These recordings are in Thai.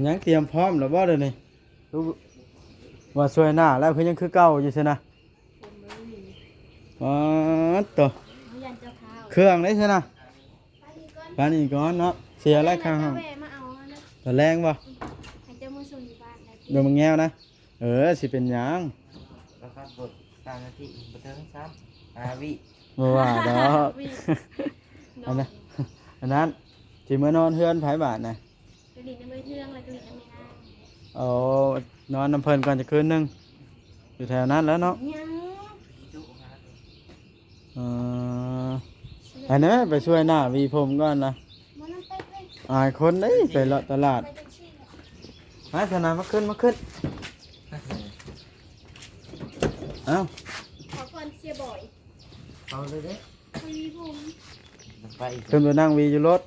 ยังเตรียมพร้อมแล้วบ่เด้อนี่รู้ว่าช่วยหน้าแล้วคือยังคือเก่าอยู่ซินะผมไม่มีอ๋อตัวเขายันเจ้าข้าว เครื่องได้ซินะไปดีก่อน ปานนี้ก่อนเนาะเสียแล้วข้างห้อง เจ้าแม่มาเอานะ ตะแรงบ่ ให้เจ้ามือส่งอยู่บ้านได้ เดี๋ยวมึงแง้วนะสิเป็นหยัง แล้วก็บท3 นาทีบันเทิงซ้ำ5 วิ บ่ว่าดอก วิ่ง อันนั้นอันนั้นสิมื้อนอนเฮือนไผบาทน่ะ กระดิ่งน้ำมือเทืองแล้วกระดิ่งน้ำมือน้ำ เอานอนน้ำเพิ่นก่อนจะคืนหนึงอยู่แถวนั้นแล้วเนาะ ยัง จุหา เอออันนี้ไปช่วยหน้าวีผมก่อนนะ มันนั่งไปเลย อายคนเด้ไปเลาะตลาด ไปเป็นชื่อ มาธนามาขึ้นเอ้า ขอก่อนเสียบ่อย เอาเลยเด้ คุยผม ไปอีก ขึ้นไปนั่งวีอยู่รถ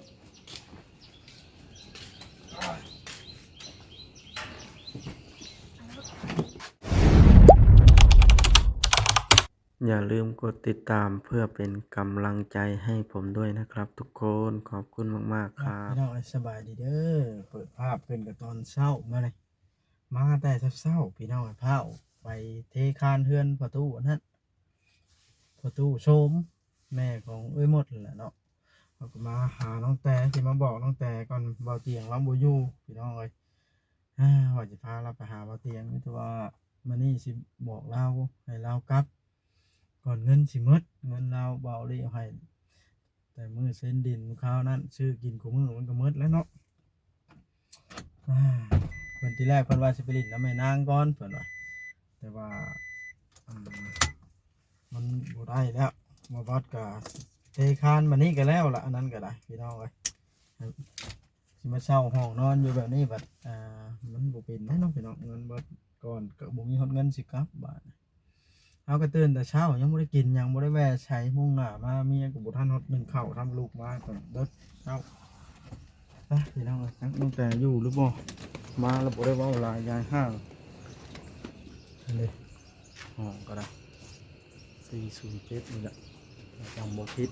อย่าลืมกดติดตามเพื่อเป็นกำลังใจให้ผมด้วยนะครับทุกคนขอบคุณมากๆครับพี่น้องสบายดีเด้อเปิดภาพขึ้นกับตอนเช้ามาเลยมาแต่เช้าพี่น้องเผาไปเทคานเฮือนประตูนั่นประตูโชมแม่ของหมดแหละเนาะเราก็มาหาน้องแต่ที่มาบอกน้องแต่ก่อนเบาเตียงเราบ่อยู่พี่น้องเลยว่าจะพาเราไปหาเบาเตียงนี่ตัวว่ามานี่สิบอกเราให้เรากลับก่อนเงินสิหมดเงินเราเบาเลยให้แต่มือเส้นดินข้าวนั้นซื้อกินกูมือมันก็หมดแล้วเนาะเพิ่นที่แรกเพิ่นว่าสิไปลิ้นน้ำแม่นางก่อนเพิ่นว่าแต่ว่ามันบ่ได้แล้วมาวัดก็เทคานมานี่ก็แล้วล่ะอันนั้นก็ได้พี่น้องเอ้ยสิมาเช่าห้องนอนอยู่แบบนี้บัดมันบ่เป็นแน่เนาะพี่น้องเงินเบิดก่อนก็บ่มีฮอดเงินสิกลับบาดเอาก็ตื่นแต่เช้ายังบ่ได้กินยังบ่ได้แวะใช้มุ่งหน้ามาเมียก็บ่ทันฮอด1ข้าวทำลูกมาก่อนเบิดเช้าไปพี่น้องเอ้ยจักตั้งแต่อยู่หรือบ่มาแล้วบ่ได้เว้าหลายยายห้างนี่ห้องก็ได้407นี่แหละจำบ่ผิด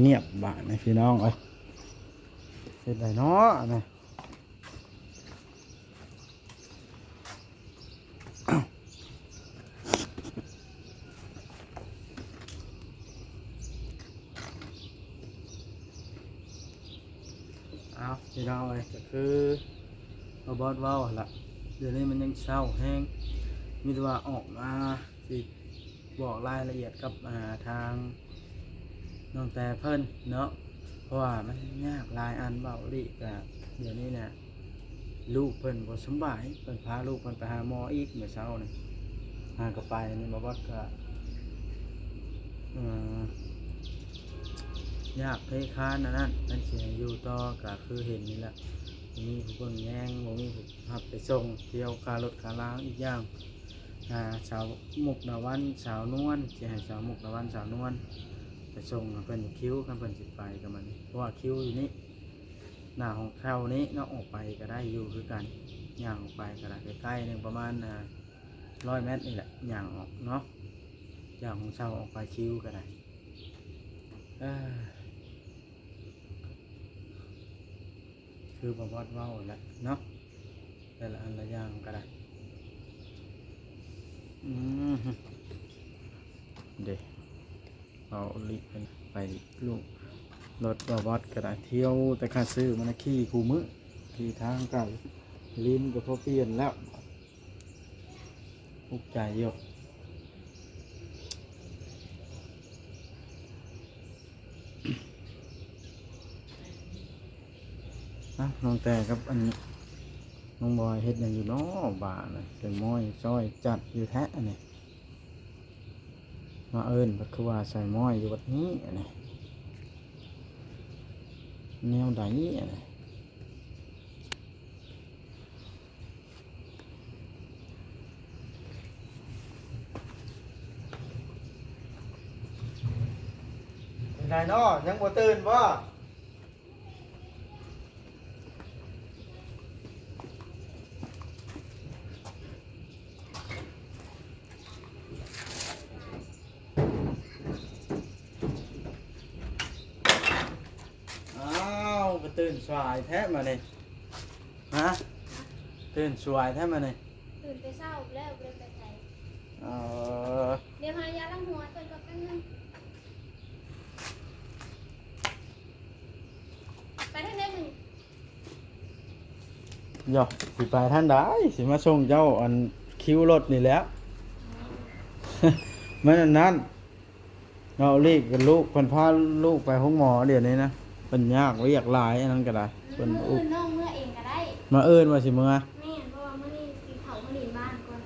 เงียบบาดนะพี่น้องเอ้ยเฮ็ดได้เนาะนะเอาพี่น้องเอ้ยก็คือเอาบอสเว้าหั่นล่ะเดี๋ยวนี้มันยังเศร้าแห้งมีแต่ว่าออกมาสิบอกรายละเอียดกับทางน้องแต่เพิ่นเนาะเพราะว่ามันยากหลายอันเบาลิก็เดี๋ยวนี้เนี่ยลูกเพิ่นบ่สำบายเพิ่นพาลูกเพิ่นไปหาหมออีกเมื่อเช้านี่หาก็ไปนี่มาวัดก็ยากเพคานนั่นนั่นสิให้อยู่ต่อก็คือเห็นนี่แหละมีผู้คนแย่งบ่มีผู้ขับไปส่งเที่ยวค่ารถค่าล้างอีกอย่างสาวมุกดาวันสาวนวลสิให้สาวมุกดาวันสาวนวลไปส่งเพิ่นคิ้วกันเพิ่นสิไปกับมันเพราะว่าคิ้วอยู่นี่หน้าของแถวนี้เนาะออกไปก็ได้อยู่คือกันย่างออกไปก็ได้ใกล้ๆนึงประมาณ100 เมตรนี่แหละย่างออกเนาะย่างของเช้าออกไปคิ้วก็ได้คือบ่วัดเว้าแหละเนาะแต่ละอันละอย่างก็ได้เด็กเอาลิไปลูกรถบวัดก็ได้เที่ยวแต่ข้าซื้อมันขี่คูมือขี่ทางไก่ลิ้นก็พอเปลี่ยนแล้วอุกใจเยอะน้องแต่ครับอันนี้น้องบอยเฮ็ดอย่างอยู่เนาะบ่าเลยเสียงม้อยซอยจัดอยู่แท้อันนี้มาเอิญบัดคือว่าใส่ม้อยอยู่วัดนี้อันนี้แนวใดอันนี้เป็นไรเนาะยังบ่ตื่นบ่ นสายแท้มานี่ฮะตื่นสวยแท้มานี่ ตื่นแต่เช้าแล้วเลยไปไหน เออ เดี๋ยวหายาล้างหัวจนกับกันนึงไปทางไหนมึง โยสิไปท่านได้สิมาส่งเจ้าอันคิวรถนี่แหล้ว มันอันนั้นเราเรียกกันลูกเพิ่นพาลูกไปห้องหมอเดี๋ยวนี้นะเพิ่นยากเรียกหลายอันนั้นก็ได้เพิ่น มื้อ อุ อื่ บ นน้องเมื่อเองก็ได้ มาเอิ้นว่าสิมื้อ แม่นเพราะว่ามื้อนี้สิเขามาเล่นบ้านก่อน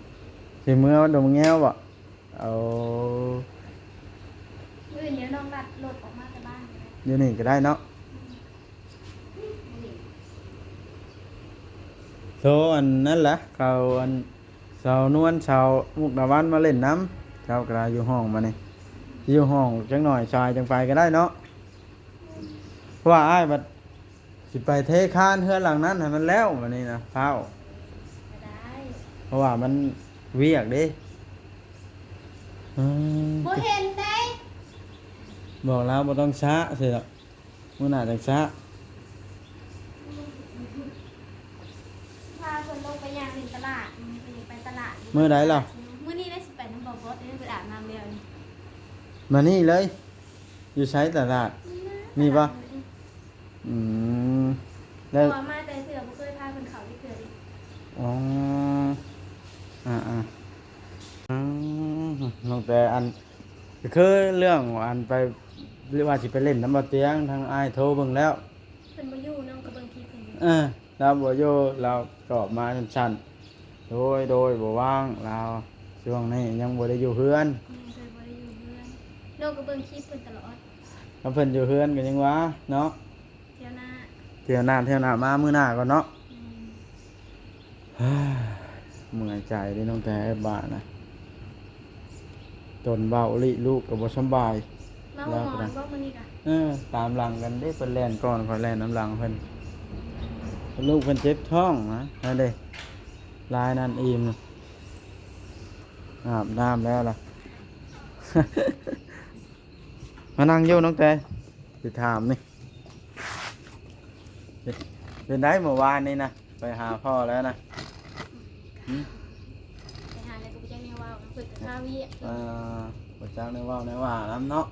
สิมื้อดมแง้วบ่เอา มื้ออื่นเดี๋ยวน้องรัดรถออกมาจากบ้านก็ได้ อยู่นี่ก็ได้เนาะโทรอันนั้นแหละเขาอันสาวนวลสาวมุกดาวันมาเล่นน้ำเจ้าก็ได้อยู่ห้องมานี่อยู่ห้องจังหน่อยชายจังไปก็ได้เนาะเพราะว่าอ้ายบัดสิไปเทคานเฮือนหลังนั้นให้มันแล้ววันนี้นะเฝ้า ก็ได้ เพราะว่ามันเวียกเด้อืม บ่เห็นได้ บอกแล้วบ่ต้องช้าสิล่ะมื้อหน้าจังช้า พาเพิ่นลงไปย่างในตลาดไปตลาด มื้อใดล่ะ มื้อนี้ได้สิไปน้ำบ่อบดได้ไปอาบน้ำแล้วนี่ มานี่เลย อยู่ใช้ตลาด นี่ปะ อืม เพ แล้ว ราะว่ามาแต่เสือบ่เคยพาเพิ่นเขาที่เทื่อดิ อ๋ออ่าน้องแต่อันคือเรื่องอันไปเรียกว่าสิไปเล่นน้ำบ่เตียงทางอ้ายโทรเบิ่งแล้ว เพิ่นบ่อยู่น้องก็เบิ่งคลิปเพิ่นอยู่ เราบ่อยู่เราตอบมาสั้นๆโดยบ่ว่างเราช่วงนี้ยังบ่ได้อยู่เฮือน เพิ่นบ่ได้อยู่เฮือนน้องก็เบิ่งคลิปเพิ่นตลอด ถ้าเพิ่นอยู่เฮือนก็ยังว่าเนาะ เที่ยวหน้า เที่ยวหน้ามามื้อหน้าก่อนเนาะ อืม เมื่อยใจเด้น้องแต่ไอ้บ้านะตนเบาลิลูกก็บ่สำบาย มาหมอนบ่มื้อนี้กะ ตามหลังกันได้เพิ่นแล่นก่อนค่อยแล่นน้ำหลังเพิ่นลูกเพิ่นเจ็บท้องนะนั่นเด้ลายนั่นอิ่มอาบน้ำแล้วล่ะ มานั่งอยู่น้องแต่สิถามนี่เป็นได้เมื่อวานนี่นะไปหาพ่อแล้วนะ ไปหาอะไรก็บ่จักแนวว้าวเพิ่นก็ข้าวเวีย บ่จักได้เว้าได้ว่านํเนาะ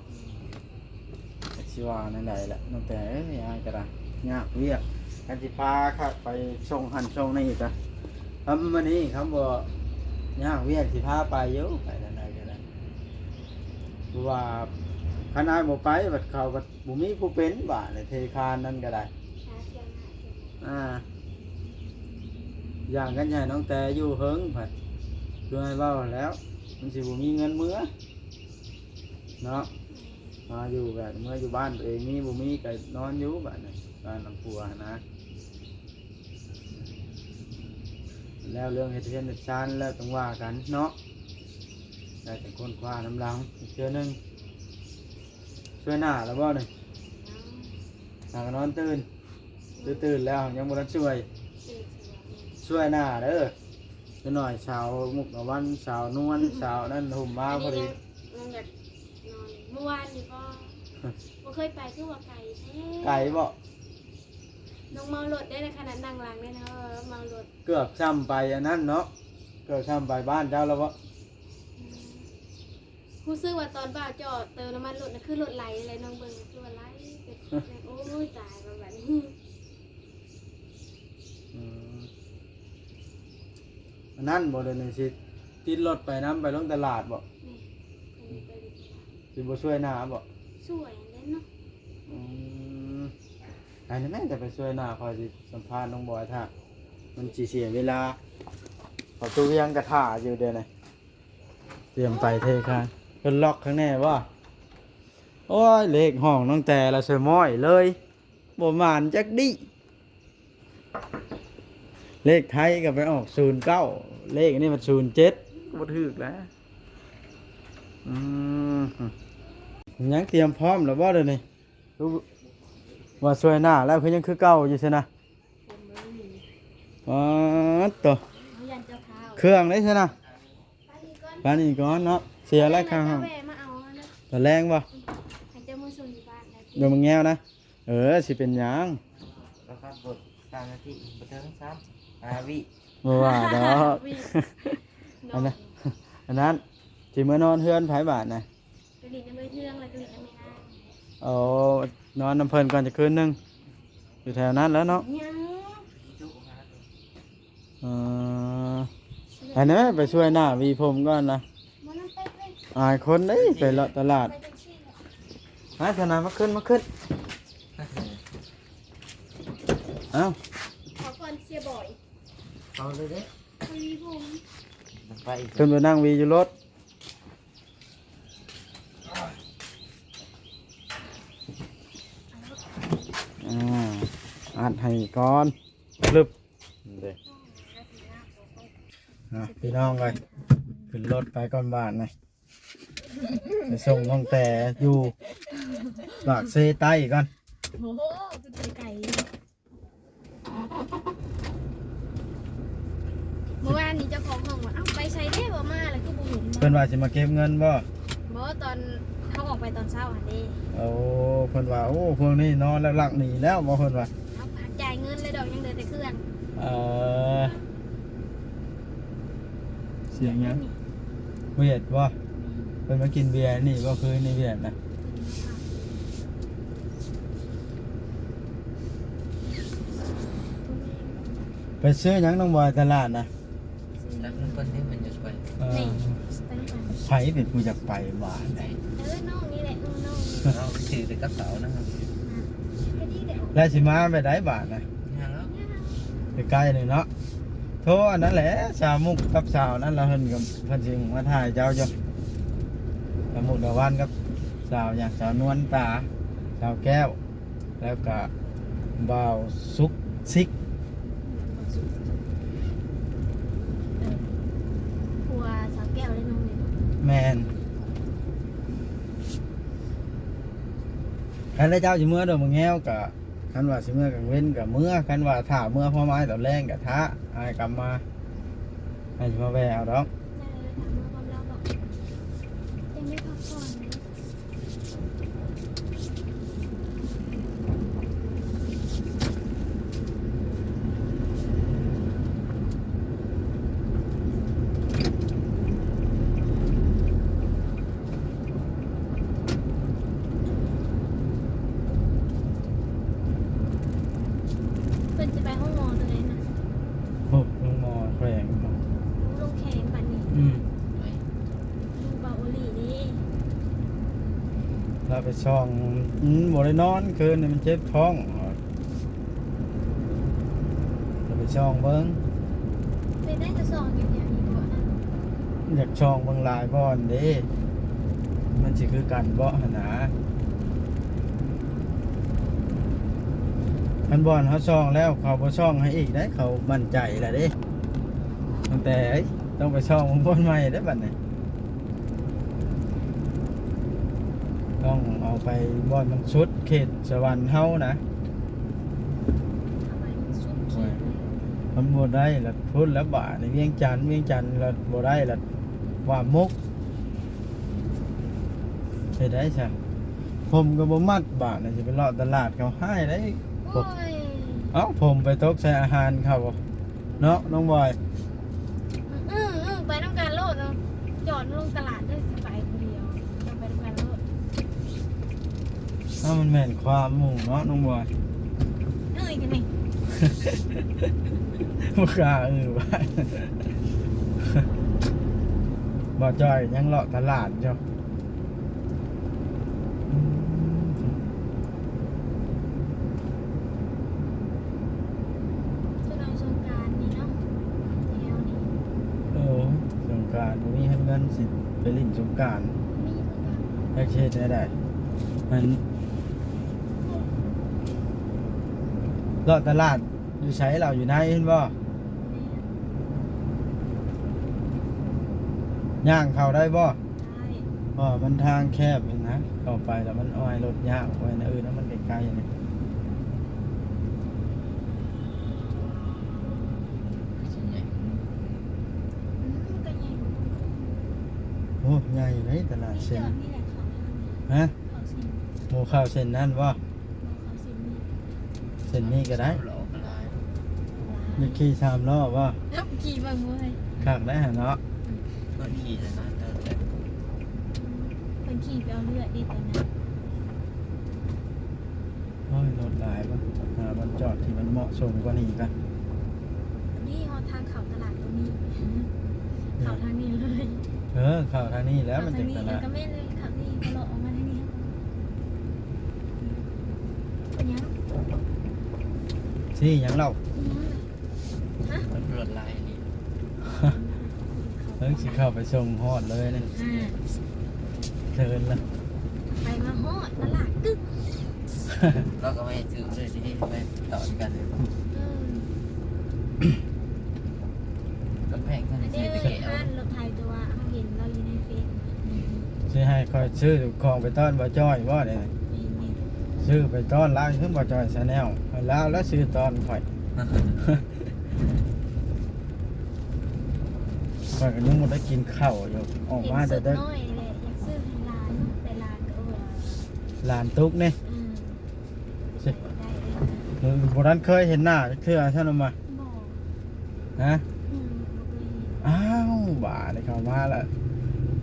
จักสิว่านั่นใดแหละน้องแต่เอ้ยอ้ายก็ได้ยากเวียกกันสิพาค่ะไปส่งหันส่งนี่จ้ะมื้อนี้คำบ่ยากเวียกสิพาไปอยู่ไปนั่นใดก็ได้เพราะว่าคันอ้ายบ่ไปบัดเขาบัดบ่มีผู้เป็นบาดในเทคานนั่นก็ได้ หาเที่ยวหน้าเที่ยวหน้า อย่างกันใหญ่น้องแต่อยู่เฮิงผัดคือให้เว้าแล้ว มันสิบ่มีเงินมื้อเนาะมาอยู่แบบเมื่ออยู่บ้านตัวเองมีบ่มีก็นอนอยู่บัดนี้บ้านหลังครัวนะแล้วเรื่องเฮ็ดเรือนเฮ็ดชานแล้วต้องว่ากันเนาะได้แต่คนคว้าน้ำหลังอีกเทื่อนึงช่วยหน้าแล้วบ่นี่หากนอนตื่นแล้วยังบ่ทันช่วย ช่วยหน้าเด้อจะหน่อยสาวมุกวันสาวนวลสาวนั่นหุ่มมาพอดี ยังอยากนอนเมื่อวานนี่ก็บ่เคยไปคือว่าไก่แท้ ไก่บ่ น้องเมารถได้ในขนาดนั่งหลังเลยนะเมารถ เกือบซ้ำไปอันนั้นเนาะเกือบซ้ำไปบ้านเจ้าแล้วบ่ รู้สึกว่าตอนบ่าวจอดเติมน้ำมันรถนะคือรถไหลอะไรน้องเบิ่งคือว่าไหลเป็นโอ้ยตายมาแบบนี้ อืมอันนั้นบ่เดี๋ยวนี้สิติดรถไปน้ำไปลงตลาดบ่ นี่ไปดิ สิบ่ช่วยหน้าบ่ สวยเล่นเนาะ อืมอันนี้แม่งจะไปช่วยหน้าคอยสิสัมภาษณ์น้องบอยท่ามันสิเสียเวลาขอตู้เวียงกระท่าอยู่เดี๋ยวนี้เตรียมไปเทคานเพิ่นล็อกข้างแน่บ่โอ้ยเลขห้องน้องแต่ละเสยม้อยเลยบ่มานจักดิเลขไทยก็ไปออก09เลขอันนี้มัน07บ่ถูกแล้วยังเตรียมพร้อมแล้วบ่เดี๋ยวนี้รู้ว่าช่วยหน้าแล้วเพิ่นยังคือเก่าอยู่ใช่นะอ๋อตัว เขายันเจ้าข้าว เครื่องได้ใช่นะ ไปดีก่อน บ้านนี้ก่อนเนาะเสียแล้วข้างห้อง แม่มาเอานะ ตะแรงบ่ ให้เจ้ามือส่งอยู่บ้านนะ เดี๋ยวมึงแง้วนะสิเป็นหยัง ไป บรถ3นาทีบ่ถึง3 5วิ บ่ว่าดอก วิ่ง อันนั้น อันนั้นสิมานอนเฮือนไผบ้านน่ะ กระดิ่งน้ำมือเทืองแล้วกระดิ่งน้ำมือหน้า โอ้นอนน้ำเพิ่นก่อนจะคืนหนึงอยู่แถวนั้นแล้วเนาะ ยัง จุหาตัว เอออันนั้นไปช่วยหน้าวีผมก่อนนะ มันนั่งไป อายคนเด้ยไปเลาะตลาด ไปจังซี่แหละ มาธนามาขึ้นเอ้า ขอก่อนเสียบ่อย เอาเลยเด้ คุยผม มันไปอีก ขึ้นไปนั่งวีอยู่รถอัดให้ก่อนลึบเด้พี่น้องเลยขึ้นรถไปก่อนบ้านนะไปส่งน้องแต่อยู่ปากเซใต้ก่อน โอ้โหเป็นไก่เมื่อวานนี้เจ้าของห้องว่าเอ้าไปใช้ได้บ่มาแล้วก็บ่เห็น เพิ่นว่าสิมาเก็บเงินบ่ บ่ตอนเขาออกไปตอนเช้าอ่ะเด้ โอ้เพิ่นว่าโอ้พวกนี้นอนแล้วหลักหนีแล้วบ่เพิ่นว่า เอาผักจ่ายเงินเลยดอกยังเหลือแต่เครื่อง เออเสียงยังเวียดบ่เพิ่นมากินเบียร์นี่บ่คือในเวียดนะไปซื้อหยังน้องบอยตลาดนะ แล้วมันเพิ่นที่มันจะไป เออ นี่ตั้งแต่ ไผเป็นผู้อยากไปบ้านไหน น้องนี่แหละน้องนี่ เอาถือแต่กระเป๋านะครับ ก็ดีเดี๋ยว แล้วสิมาไปได้บ้านนะ ยังแล้ว ใกล้ๆนี่เนาะโทรอันนั้นแหละสาวมุกกับสาวนั้นเราเพิ่นกับเพิ่นสิมาถ่ายเจ้าอยู่สาวมุกดาวันกับสาวอย่างสาวนวลตาสาวแก้ว แล้วก็บ่าวซุกซิก ครัวสาวแก้วเลยน้องเนี่ย แมนคันได้เจ้าสิเมื่อเด้อบ่แง้วก็คันว่าสิเมื่อกลางเว้นก็เมื่อคันว่าถ้าเมื่อพ่อไม้ตอนแรงก็ท้าอายกลับมาให้สิมาแวะเอาดอก จะเลยถามเมื่อความเราบอกยังไม่พักผ่อนเลย เพิ่นจะไปห้องหมอตัวไหนนะ โอ้ลงมอแขวง ลงแขนปันนี้ อืม ดูเบาโอลี่นี่ เราไปช่องบ่ได้นอนคืนนี่มันเจ็บท้องเราไปช่องเบิ่ง เป็นได้จะสองอยู่แถวนี้บ่นะ อยากช่องเบิ่งหลายบ่อนเด้มันสิคือกันบ่หั่นนะคันบ่อนเขาช่องแล้วเขาบ่ช่องให้อีกได้เขามั่นใจแล้วเด้ตั้งแต่ต้องไปช่องบ่อนใหม่ได้อบัดนี้ต้องเอาไปบ่อนมันสุดเขตสวรรค์เฮานะ เอาไปซุปขีดเลย มันบ่ได้ละพุทธแล้วบาทในเวียงจันทน์ละบ่ได้ละว่ามุกเฮ็ดได้ซะผมก็บ่มัดบาทน่ะสิไปเลาะตลาดเขาให้ได้ โอ้ย เอ้าผมไปตกใส่อาหารเขาเนาะน้องบอย ไปน้ำการโลดเนาะจอดลงตลาดได้สิไปคนเดียวจะไปน้ำการโลด ถ้ามันแม่นความหมู่เนาะน้องบอย กันนี่ บ่กล้าว่า บ่จ้อยยังเลาะตลาดอยู่ จะนอนสงการนี่เนาะแถวนี้ โอ้สงกรานต์บ่มีเงินสิไปเล่นสงกรานต์ มีเหมือนกัน อยากเฮ็ดได้มันเลาะตลาดอยู่ไสเราอยู่ไหนเห็นบ่ย่างเข้าได้บ่ ใช่ มันทางแคบเองนะเข้าไปแล้วมันอ้อยรถยากไว้นะแล้วมันไกลๆนี่ ส่วนใหญ่ ก็ยัง โอ้ใหญ่เลยตลาด นี่จ เส้น อดนี่แหละเขา ฮะ เขาสิ หมูข้าวเส้นนั่นบ่ เขาสินี่ เส้นนี้ก็ได้ เหรอ อยากขี่3ล้อบ่ แล้วขี่เบิ่งบ่เฮ้ย คักได้หั่นเนาะ ก็ขี่แล้วนะเติมแล้ว เพิ่นขี่ไปเอาเลือดดิตอนนั้น โอ้ยรถหลายบ่หามันจอดที่มันเหมาะสมกว่านี้กัน นี่ฮอดทางเข้าตลาดตรงนี้เข้าทางนี้เลย เข้าทางนี้แล้วมัน เข้า ถึ ทาง งนี้ ต แล้ว ลาด ก็แม่นเลยขับนี่ก็เลาะออกมาทางนี้เป็นยัง สิหยังเล่า ฮะ มันรถลายนี่ เพิ่งสิเข้าไปส่งฮอดเลยนี่ เดินละ ไปมาฮอดตลาดตึก เราก็ไม่ถือเลยที่นี่ไปต่อกันเลย เออ ก็แพงเท่า อัน นี้ นี้ ไป เลย แกะเอา ห้านรถไทยตัวเขาเห็นเราอยู่ในเฟซ สิให้คอยซื้อของไปต้อนบ่จ้อยบ่เนี่ย นี่ ซื้อไปต้อนร้านขึ้นบ่จ้อยชาแนลแล้วซื้อตอนข่อยข่อยก็ยังบ่ได้กินข้าวอยู่ออก เห็น มา สุ แต่ ด เด้อ น้อยเลยอยากซื้อให้ร้านแต่ร้านก็ว่า หลานตุ๊กนี่ ได้เลย บ่ทันเคยเห็นหน้าจักเทื่อท่านเอามา บอก ฮะ บ่เคยเห็น อ้าวบาได้เข้ามาแล้ว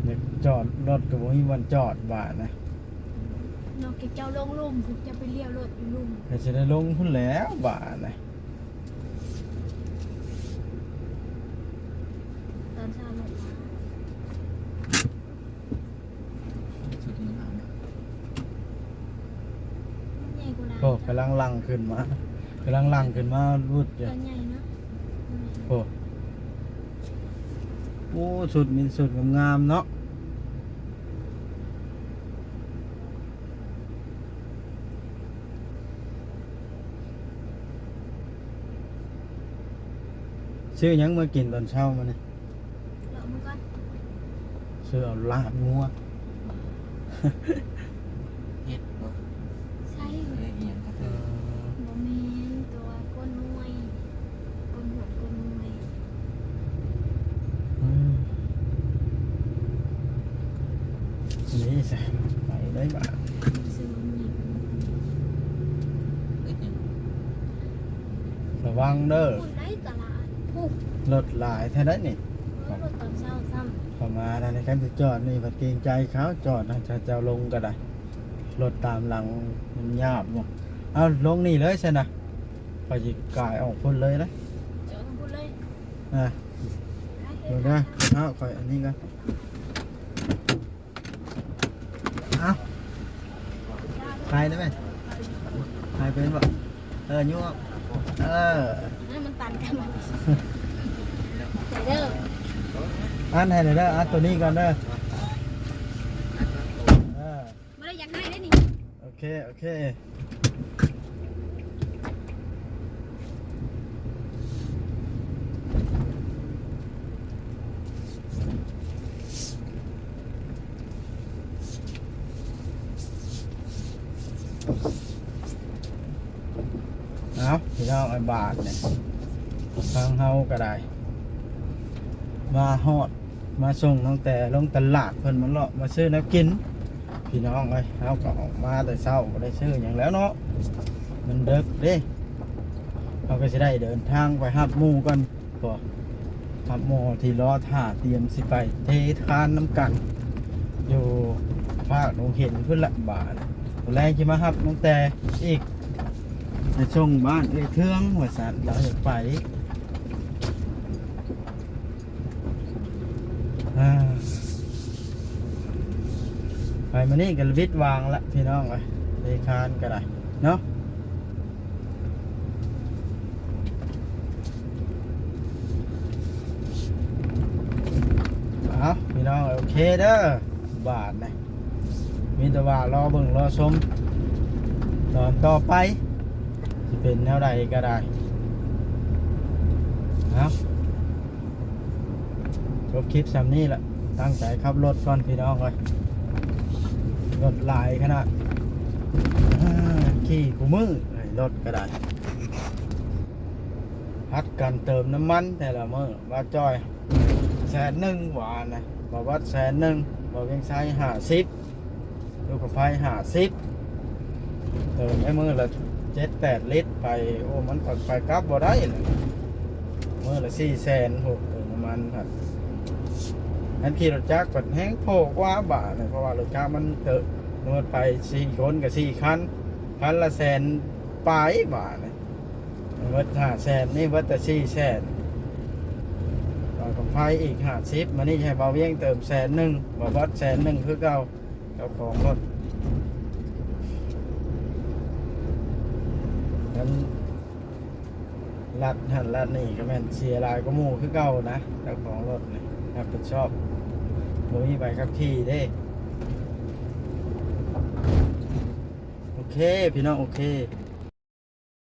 อยากจอดรถก็บ่มีวันจอดบานะ นอกจากเจ้าลงลุ่มผมจะไปเลี้ยวรถอยู่ลุ่ม ก็สิได้ลงพุ่นแล้วบานะ ตอนเช้าลงมา สุดนี้มาเนี่ย ใหญ่กว่าร้าน โอ้กำลังลังขึ้นมากำลังลังขึ้นมารุดอยู่ ตัวใหญ่เนาะ โอ้โอ้สุดมีสุดงามๆเนาะซื้อหยังมากินตอนเช้ามาเนี่ย เรามันก็ ซื้อเอาลาบงัว เห็ดบ่ ใช่ เอ้ยอย่างก็ เอ คือ อ โมเมนตัวก้นมวยก้นหัวก้นมวย อืมนี่สิไปได้บ้าง ซื้อมันหยิบ เอ้ยเนี่ย ระวังเด้อ พูดได้ตลาดพูด รถหลายแท้ได้นี่ รถตอนเช้าซ้ ประมาณนั้นในการจะจอดนี่ก็เกรงใจเขาจอดนะจะลงก็ได้รถตามหลังมันยาบบ่เอาลงนี่เลยใช่นะไปจิกายออกพ้นเลยนะ ำเจอทั้งพูดเลย อ่ะดูนะเอาคอยอันนี้กันเอาถ่ายได้ไหมถ่ายเป็นบ่ยุ่งนั่นมันตันกันเด้อ อันให้หน่อยเด้ออันตัวนี้ก่อนเด้ออ่า ไม่ได้อยากให้ได้นี่ โอเคเอาพี่น้องไอ้บาทเนี่ยทางเฮาก็ได้มาฮอดมาส่งตั้งแต่ลงตลาดเพิ่นมาเลาะมาซื้อน้ำกินพี่น้องเอ้ยเฮาก็ออกมาแต่เช้าบ่ได้ซื้อหยังแล้วเนาะมันดึกเด้เราก็สิได้เดินทางไปรับหมู่กันบ่รับหมู่ที่รอท่าเตรียมสิไปเททานน้ำกัน อยู่ภาคหนองเห็นเพิ่นละบาทแรงสิมารับตั้งแต่อีกในช่วงบ้านเทืองว่าซั่นเราอยากไปไปมานี่กันวิทย์วางละพี่น้องเลยเลคานก็ได้เนาะเอาพี่น้องโอเคเด้อบาทนะมีแต่ว่ารอเบิ่งรอชมตอนต่อไปจะเป็นแนวใดก็ได้เอาจบคลิปซ้ำนี้แหละตั้งใจขับรถก่อนพี่น้องเลยรถหลายขนาดขี่กูมือรถก็ได้พัดกันเติมน้ำมันแต่ละมื้อว่าจ้อย100,000หวานนะบอกว่า100,000บอกยังใช้50ดูกับไฟ50เติมไอ้มื้อละ7-8 ลิตรไปโอ้มันก็ไปกลับบ่ได้เลย ละ400,000โหเติมน้ำมันผัดอันขี่รถจักรผัดแห้งโผล่กว่าบาทเลยเพราะว่ารถจักรมันเติมนวดไป4คนกับ4คันคันละแสนปลายบาทเลยวัด500,000นี่วัดแต่400,000ต่อกับไฟอีก50มานี่ให้เบาเวียงเติม100,000บ่วัด100,000คือเก่าเจ้าของรถนั้นลัดหันลัดนี่ก็แม่นเสียหลายก็หมู่คือเก่านะเจ้าของรถนี่รับผิดชอบบ่มีใบขับขี่เด้โอเคพี่น้องโอเค